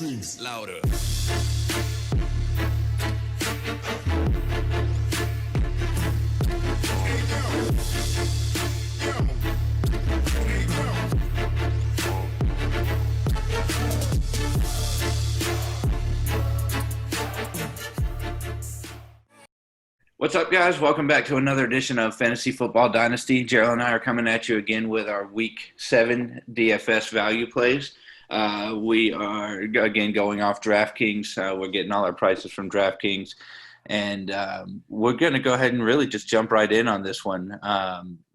Louder. What's up, guys? Welcome back to another edition of Fantasy Football Dynasty. Jerel and I are coming at you again with our Week 7 DFS value plays. We are, again, going off DraftKings. We're getting all our prices from DraftKings. And we're going to go ahead and really just jump right in on this one.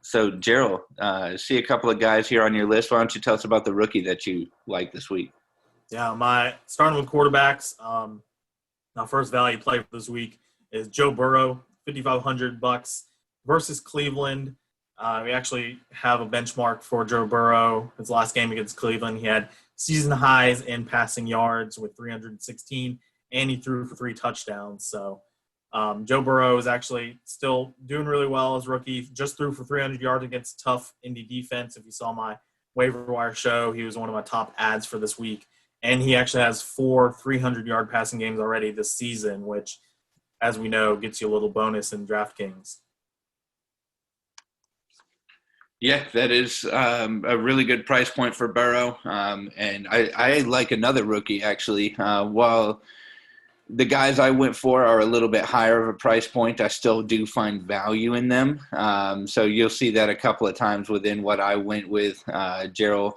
So, Jerel, see a couple of guys here on your list. Why don't you tell us about the rookie that you like this week? Yeah, starting with quarterbacks, my first value play for this week is Joe Burrow. $5,500 versus Cleveland. We actually have a benchmark for Joe Burrow. His last game against Cleveland, he had season highs in passing yards with 316, and he threw for 3 touchdowns. So Joe Burrow is actually still doing really well as rookie. Just threw for 300 yards against tough Indy defense. If you saw my waiver wire show, he was one of my top ads for this week. And he actually has 4 300-yard passing games already this season, which, as we know, gets you a little bonus in DraftKings. Yeah, that is a really good price point for Burrow. And I like another rookie, actually. While the guys I went for are a little bit higher of a price point, I still do find value in them. So you'll see that a couple of times within what I went with. Jerel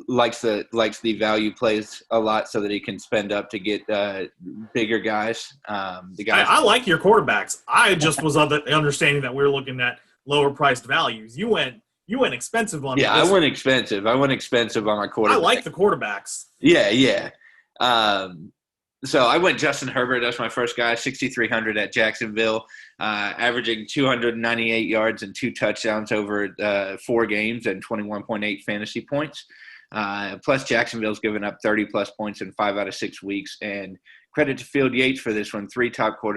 likes the value plays a lot so that he can spend up to get bigger guys. I like your quarterbacks. I just was of the understanding that we were looking at lower priced values. You went expensive on. Yeah, I went expensive. I went expensive on my quarterback. I like the quarterbacks. Yeah. So I went Justin Herbert. That's my first guy, 6,300 at Jacksonville, averaging 298 yards and 2 touchdowns over 4 games and 21.8 fantasy points. Plus, Jacksonville's given up 30-plus points in 5 out of 6 weeks. And credit to Field Yates for this one, 3 top 8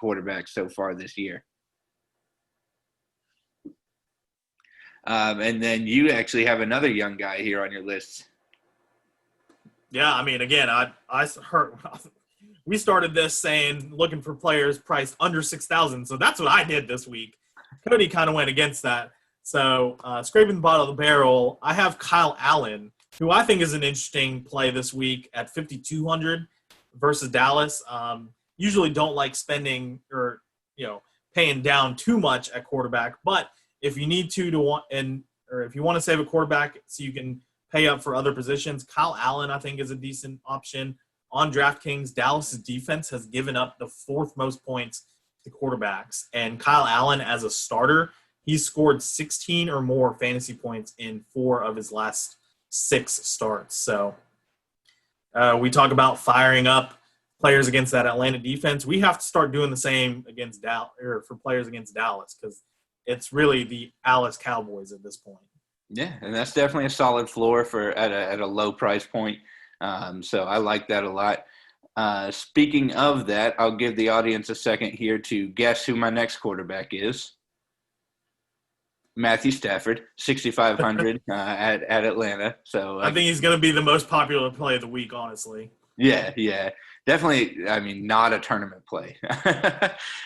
quarterbacks so far this year. And then you actually have another young guy here on your list. Yeah, I mean, again, I heard we started this saying looking for players priced under 6,000, so that's what I did this week. Cody kind of went against that. So scraping the bottom of the barrel, I have Kyle Allen, who I think is an interesting play this week at 5,200 versus Dallas. Usually don't like spending or paying down too much at quarterback, but if you need or if you want to save a quarterback so you can pay up for other positions, Kyle Allen, I think, is a decent option. On DraftKings, Dallas' defense has given up the 4th most points to quarterbacks. And Kyle Allen, as a starter, he's scored 16 or more fantasy points in 4 of his last 6 starts. So we talk about firing up players against that Atlanta defense. We have to start doing the same against for players against Dallas, because it's really the Dallas Cowboys at this point. Yeah, and that's definitely a solid floor at a low price point. So I like that a lot. Speaking of that, I'll give the audience a second here to guess who my next quarterback is. Matthew Stafford, 6,500 at Atlanta. So I think he's going to be the most popular play of the week, honestly. Yeah. Definitely, I mean, not a tournament play.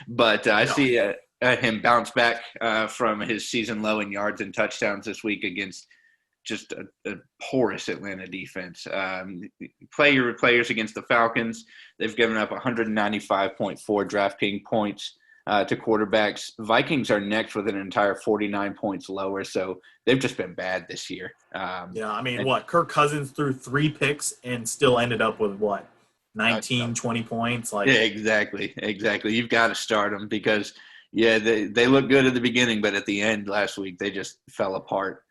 But I see him bounce back from his season low in yards and touchdowns this week against just a porous Atlanta defense. Players against the Falcons, they've given up 195.4 DraftKings points to quarterbacks. Vikings are next with an entire 49 points lower, so they've just been bad this year. Kirk Cousins threw 3 picks and still ended up with 19, 20 points? Yeah, exactly. You've got to start them because – yeah, they looked good at the beginning, but at the end last week, they just fell apart.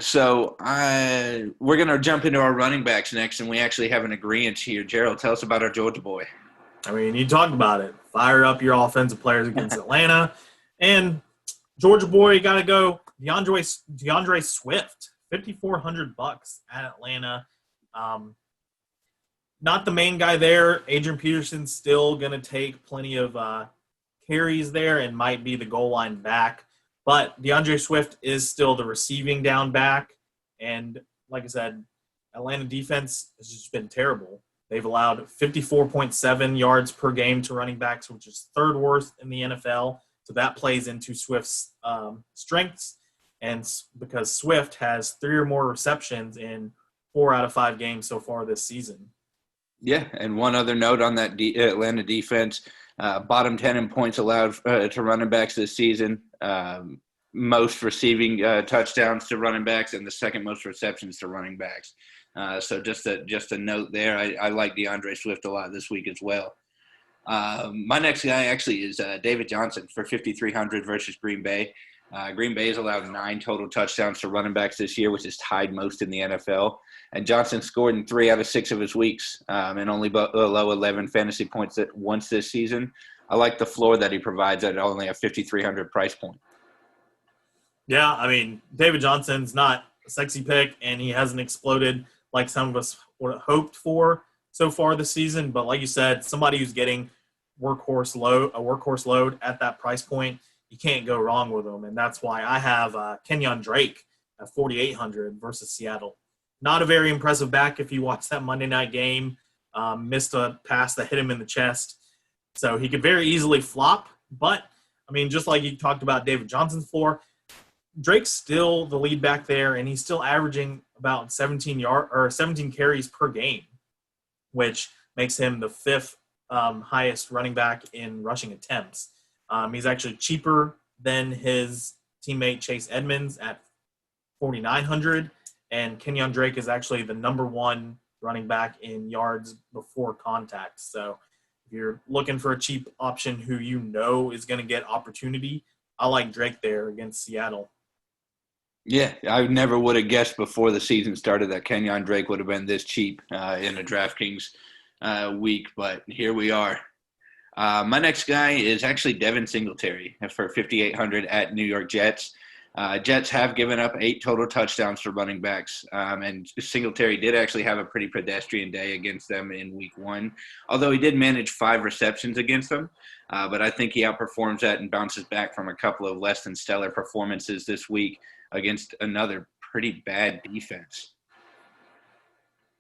So we're going to jump into our running backs next, and we actually have an agreement here. Jerel, tell us about our Georgia boy. I mean, you talked about it. Fire up your offensive players against Atlanta. And Georgia boy, got to go DeAndre Swift, $5,400 at Atlanta. Not the main guy there. Adrian Peterson's still going to take plenty of carries there and might be the goal line back. But DeAndre Swift is still the receiving down back. And like I said, Atlanta defense has just been terrible. They've allowed 54.7 yards per game to running backs, which is third worst in the NFL. So that plays into Swift's strengths. And because Swift has 3 or more receptions in 4 out of 5 games so far this season. Yeah, and one other note on that Atlanta defense, bottom 10 in points allowed to running backs this season, most receiving touchdowns to running backs, and the second most receptions to running backs. So just a note there. I like DeAndre Swift a lot this week as well. My next guy actually is David Johnson for 5,300 versus Green Bay. Green Bay has allowed 9 total touchdowns to running backs this year, which is tied most in the NFL. And Johnson scored in 3 out of 6 of his weeks and only below 11 fantasy points once this season. I like the floor that he provides at only a 5,300 price point. Yeah, I mean, David Johnson's not a sexy pick, and he hasn't exploded like some of us would have hoped for so far this season. But like you said, somebody who's getting a workhorse load at that price point, you can't go wrong with him. And that's why I have Kenyon Drake at 4,800 versus Seattle. Not a very impressive back if you watch that Monday night game. Missed a pass that hit him in the chest. So he could very easily flop. But, I mean, just like you talked about David Johnson's floor, Drake's still the lead back there, and he's still averaging about 17 carries per game, which makes him the 5th highest running back in rushing attempts. He's actually cheaper than his teammate Chase Edmonds at 4,900, and Kenyon Drake is actually the number 1 running back in yards before contact. So if you're looking for a cheap option who you know is going to get opportunity, I like Drake there against Seattle. Yeah, I never would have guessed before the season started that Kenyon Drake would have been this cheap in a DraftKings week, but here we are. My next guy is actually Devin Singletary for 5,800 at New York Jets. Jets have given up 8 total touchdowns to running backs, and Singletary did actually have a pretty pedestrian day against them in week 1, although he did manage 5 receptions against them. But I think he outperforms that and bounces back from a couple of less than stellar performances this week against another pretty bad defense.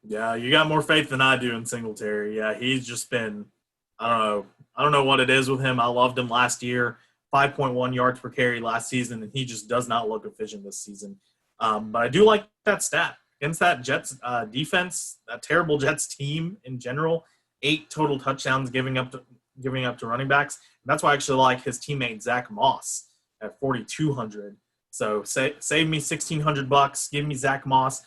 Yeah, you got more faith than I do in Singletary. Yeah, he's just been, I don't know what it is with him. I loved him last year, 5.1 yards per carry last season, and he just does not look efficient this season. But I do like that stat. Against that Jets defense, that terrible Jets team in general, 8 total touchdowns giving up to running backs. And that's why I actually like his teammate Zach Moss at 4,200. So save me $1,600. Give me Zach Moss.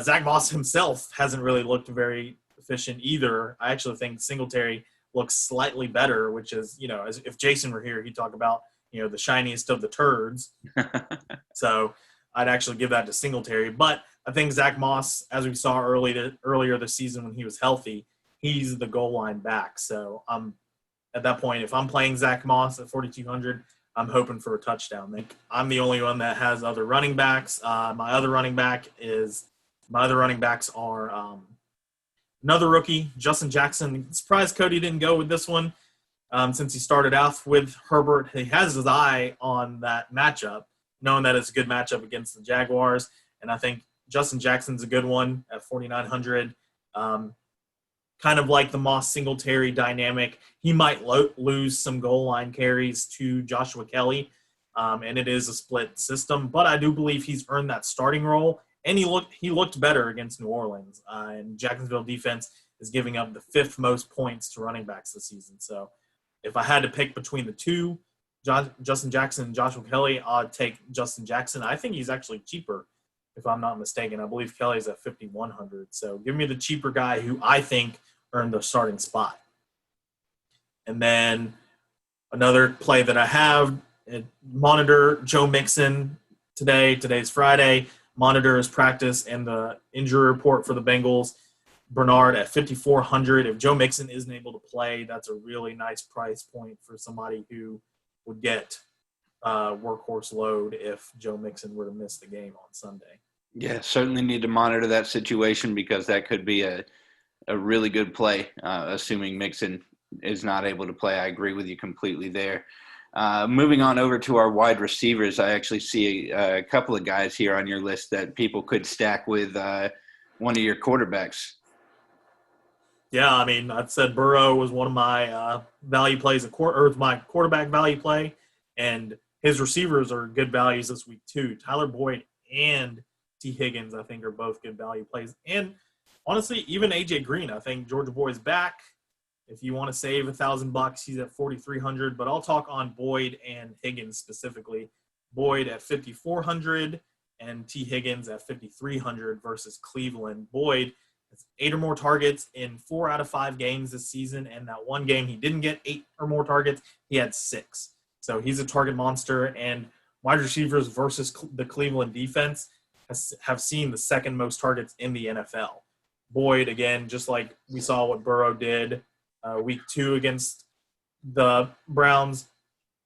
Zach Moss himself hasn't really looked very efficient either. I actually think Singletary looks slightly better, which is, as if Jason were here, he'd talk about, the shiniest of the turds. So I'd actually give that to Singletary. But I think Zach Moss, as we saw earlier this season when he was healthy, he's the goal line back. So at that point, if I'm playing Zach Moss at 4,200, I'm hoping for a touchdown. I'm the only one that has other running backs. My other running backs are another rookie, Justin Jackson. Surprised Cody didn't go with this one since he started off with Herbert. He has his eye on that matchup, knowing that it's a good matchup against the Jaguars. And I think Justin Jackson's a good one at 4,900. Kind of like the Moss Singletary dynamic. He might lose some goal line carries to Joshua Kelly, and it is a split system. But I do believe he's earned that starting role, and he looked better against New Orleans. And Jacksonville defense is giving up the 5th most points to running backs this season. So if I had to pick between the two, Justin Jackson and Joshua Kelly, I'd take Justin Jackson. I think he's actually cheaper, if I'm not mistaken. I believe Kelly's at 5,100. So give me the cheaper guy who I think earned the starting spot. And then another play that I have, monitor Joe Mixon today. Today's Friday. Monitor his practice and the injury report for the Bengals. Bernard at 5,400. If Joe Mixon isn't able to play, that's a really nice price point for somebody who would get workhorse load if Joe Mixon were to miss the game on Sunday. Yeah, certainly need to monitor that situation because that could be a really good play, assuming Mixon is not able to play. I agree with you completely there. Moving on over to our wide receivers, I actually see a couple of guys here on your list that people could stack with one of your quarterbacks. Yeah, I mean, I said Burrow was one of my value plays, or my quarterback value play, and his receivers are good values this week too. Tyler Boyd and T. Higgins, I think, are both good value plays. And honestly, even AJ Green, I think Georgia Boyd's back. If you want to save $1,000, he's at 4,300. But I'll talk on Boyd and Higgins specifically. Boyd at 5,400 and T. Higgins at 5,300 versus Cleveland. Boyd has 8 or more targets in 4 out of 5 games this season, and that one game he didn't get 8 or more targets, he had 6. So he's a target monster, and wide receivers versus the Cleveland defense have seen the second most targets in the NFL. Boyd, again, just like we saw what Burrow did week 2 against the Browns,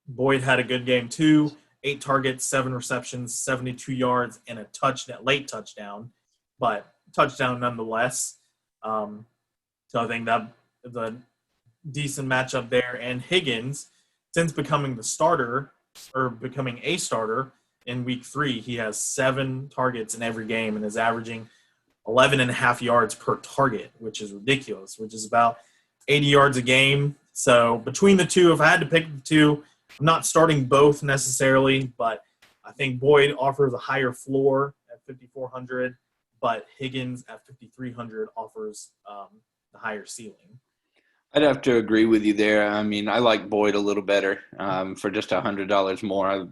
Boyd had a good game too. 8 targets, 7 receptions, 72 yards, and a late touchdown, but touchdown nonetheless. So I think that the decent matchup there. And Higgins, since becoming a starter in week 3, he has 7 targets in every game and is averaging 11.5 yards per target, which is ridiculous, which is about 80 yards a game. So between the two, if I had to pick the two, I'm not starting both necessarily, but I think Boyd offers a higher floor at 5,400, but Higgins at 5,300 offers the higher ceiling. I'd have to agree with you there. I mean, I like Boyd a little better for just $100 more.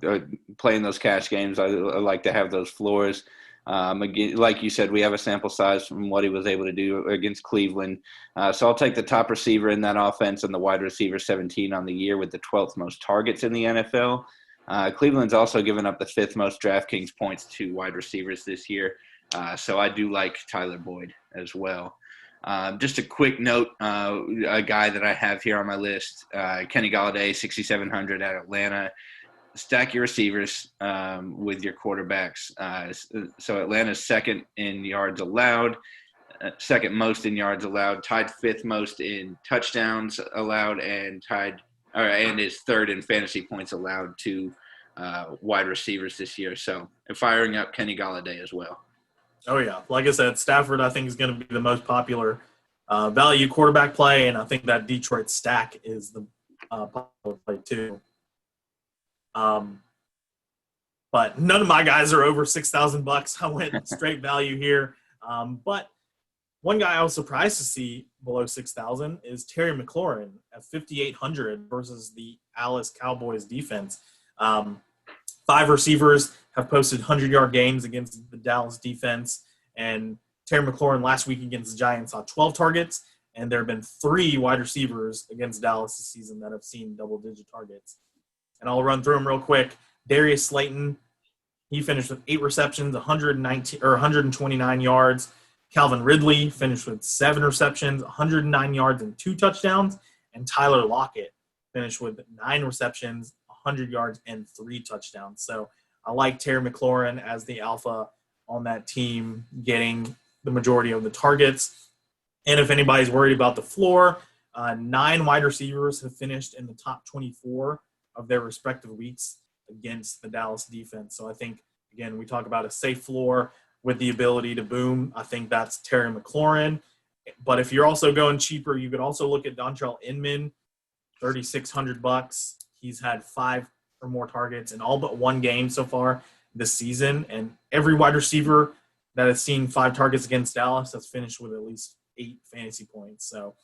Playing those cash games, I like to have those floors. Again, like you said, we have a sample size from what he was able to do against Cleveland. So I'll take the top receiver in that offense and the wide receiver 17 on the year with the 12th most targets in the NFL. Cleveland's also given up the 5th most DraftKings points to wide receivers this year. So I do like Tyler Boyd as well. Just a quick note, a guy that I have here on my list, Kenny Golladay, 6,700 at Atlanta. Stack your receivers with your quarterbacks. So Atlanta's second in yards allowed, second most in yards allowed, tied 5th most in touchdowns allowed, and is third in fantasy points allowed to wide receivers this year. So firing up Kenny Golladay as well. Oh, yeah. Like I said, Stafford, I think, is going to be the most popular value quarterback play, and I think that Detroit stack is the popular play too. But none of my guys are over $6,000. I went straight value here. But one guy I was surprised to see below 6,000 is Terry McLaurin at 5,800 versus the Dallas Cowboys defense. 5 receivers have posted 100-yard games against the Dallas defense, and Terry McLaurin last week against the Giants saw 12 targets, and there have been 3 wide receivers against Dallas this season that have seen double-digit targets. And I'll run through them real quick. Darius Slayton, he finished with 8 receptions, 129 yards. Calvin Ridley finished with 7 receptions, 109 yards, and 2 touchdowns. And Tyler Lockett finished with 9 receptions, 100 yards, and 3 touchdowns. So I like Terry McLaurin as the alpha on that team, getting the majority of the targets. And if anybody's worried about the floor, 9 wide receivers have finished in the top 24 of their respective weeks against the Dallas defense. So I think, again, we talk about a safe floor with the ability to boom. I think that's Terry McLaurin. But if you're also going cheaper, you could also look at Dontrell Inman, $3,600. He's had 5 or more targets in all but 1 game so far this season. And every wide receiver that has seen 5 targets against Dallas has finished with at least 8 fantasy points. So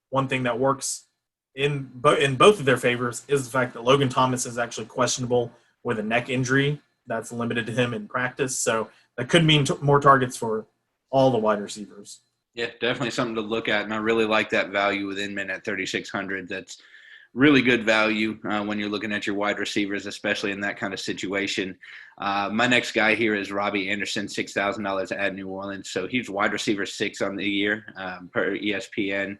one thing that works in both of their favors is the fact that Logan Thomas is actually questionable with a neck injury that's limited to him in practice. So that could mean more targets for all the wide receivers. Yeah, definitely something to look at. And I really like that value with Inman at 3,600. That's really good value when you're looking at your wide receivers, especially in that kind of situation. My next guy here is Robbie Anderson, $6,000 at New Orleans. So he's wide receiver 6 on the year per ESPN.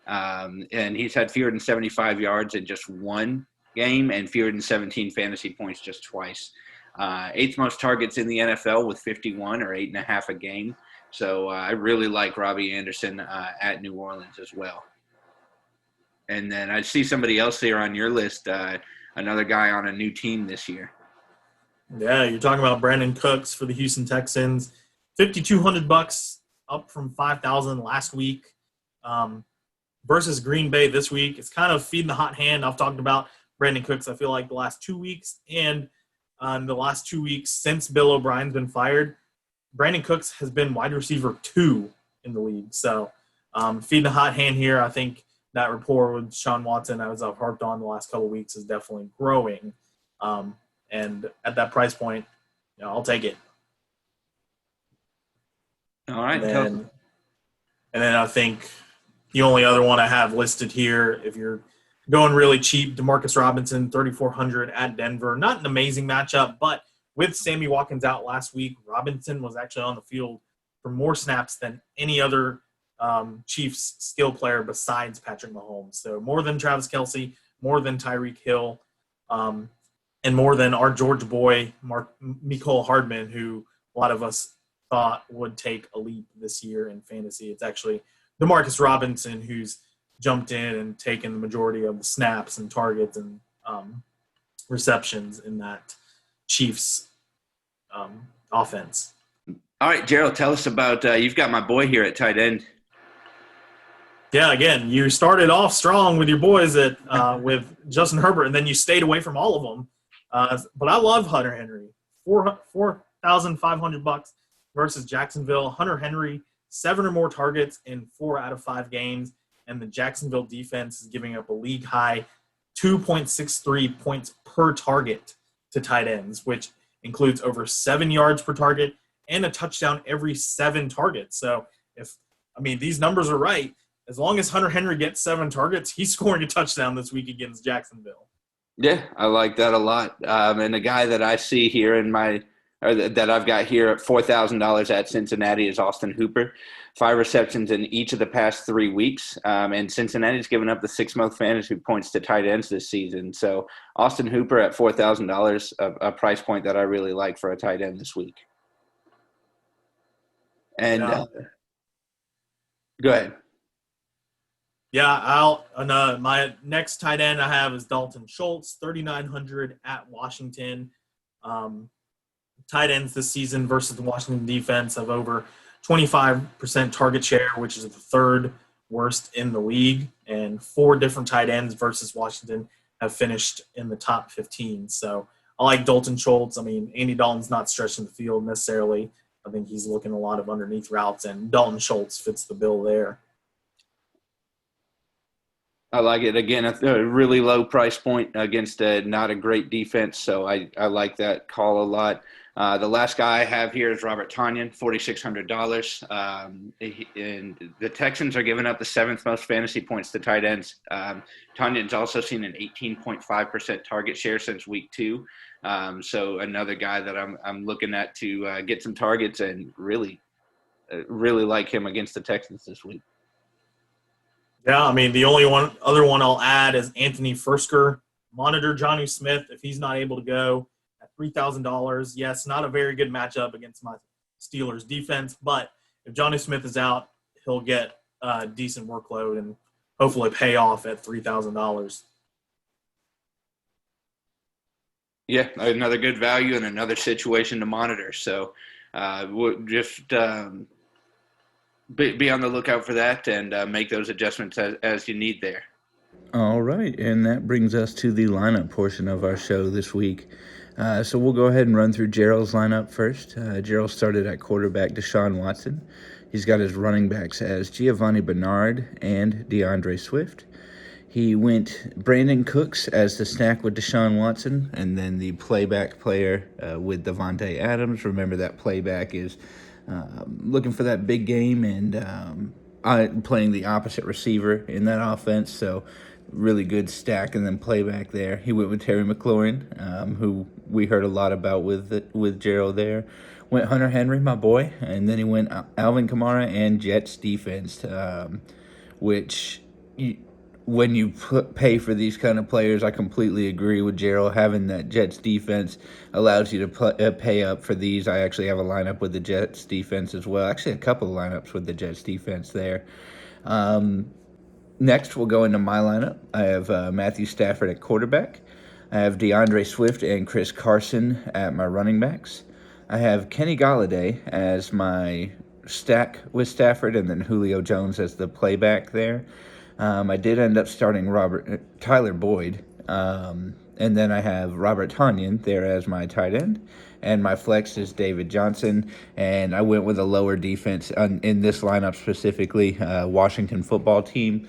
And he's had fewer than 75 yards in just 1 game and fewer than 17 fantasy points just twice. 8th most targets in the NFL with 51 or 8.5 a game. So I really like Robbie Anderson at New Orleans as well. And then I see somebody else here on your list. another guy on a new team this year. Yeah, you're talking about Brandon Cooks for the Houston Texans, $5,200 up from $5,000 last week, versus Green Bay this week. It's kind of feeding the hot hand. I've talked about Brandon Cooks, I feel like, the last 2 weeks, and the last 2 weeks since Bill O'Brien's been fired, Brandon Cooks has been wide receiver 2 in the league. So feeding the hot hand here. I think that rapport with Deshaun Watson, as I've harped on the last couple of weeks, is definitely growing. And at that price point, I'll take it. All right. And then I think the only other one I have listed here, if you're going really cheap, Demarcus Robinson, $3,400 at Denver. Not an amazing matchup, but with Sammy Watkins out last week, Robinson was actually on the field for more snaps than any other Chiefs skill player besides Patrick Mahomes. So more than Travis Kelce, more than Tyreek Hill, and more than our Georgia boy, Mecole Hardman, who a lot of us thought would take a leap this year in fantasy. It's actually Demarcus Robinson who's jumped in and taken the majority of the snaps and targets and receptions in that Chiefs offense. All right, Jerel, tell us about you've got my boy here at tight end. Yeah, again, you started off strong with your boys at with Justin Herbert, and then you stayed away from all of them. But I love Hunter Henry, $4,500 versus Jacksonville. Hunter Henry, 7 or more targets in 4 out of 5 games, and the Jacksonville defense is giving up a league high 2.63 points per target to tight ends, which includes over 7 yards per target and a touchdown every 7 targets. So these numbers are right. As long as Hunter Henry gets 7 targets, he's scoring a touchdown this week against Jacksonville. Yeah, I like that a lot. And the guy that I see here that I've got here at $4,000 at Cincinnati is Austin Hooper. 5 receptions in each of the past 3 weeks. And Cincinnati's given up the 6th most fantasy points to tight ends this season. So Austin Hooper at $4,000, a price point that I really like for a tight end this week. And go ahead. Yeah, my next tight end I have is Dalton Schultz, $3,900 at Washington. Tight ends this season versus the Washington defense have over 25% target share, which is the 3rd worst in the league. And 4 different tight ends versus Washington have finished in the top 15. So I like Dalton Schultz. Andy Dalton's not stretching the field necessarily. I think he's looking a lot of underneath routes, and Dalton Schultz fits the bill there. I like it. Again, a really low price point against not a great defense, so I like that call a lot. The last guy I have here is Robert Tonyan, $4,600. And the Texans are giving up the 7th most fantasy points to tight ends. Tonyan's also seen an 18.5% target share since week 2. So another guy that I'm looking at to get some targets and really like him against the Texans this week. Yeah, the only other one I'll add is Anthony Fursker. Monitor Jonnu Smith if he's not able to go at $3,000. Yes, not a very good matchup against my Steelers defense, but if Jonnu Smith is out, he'll get a decent workload and hopefully pay off at $3,000. Yeah, another good value and another situation to monitor. So we'll just be on the lookout for that and make those adjustments as you need there. All right, and that brings us to the lineup portion of our show this week. So we'll go ahead and run through Jerel's lineup first. Jerel started at quarterback Deshaun Watson. He's got his running backs as Giovanni Bernard and DeAndre Swift. He went Brandon Cooks as the snack with Deshaun Watson, and then the playback player with Devontae Adams. Remember that playback is looking for that big game and playing the opposite receiver in that offense, so really good stack and then playback there. He went with Terry McLaurin, who we heard a lot about with Jerel there. Went Hunter Henry, my boy, and then he went Alvin Kamara and Jets defense, which when you pay for these kind of players, I completely agree with Jerel. Having that Jets defense allows you to pay up for these. I actually have a lineup with the Jets defense as well. Actually, a couple of lineups with the Jets defense there. Next, we'll go into my lineup. I have Matthew Stafford at quarterback. I have DeAndre Swift and Chris Carson at my running backs. I have Kenny Golladay as my stack with Stafford, and then Julio Jones as the playback there. I did end up starting Tyler Boyd, and then I have Robert Tonyan there as my tight end, and my flex is David Johnson, and I went with a lower defense in this lineup specifically, Washington football team.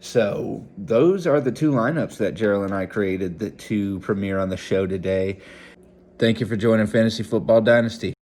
So those are the two lineups that Jerel and I created to premiere on the show today. Thank you for joining Fantasy Football Dynasty.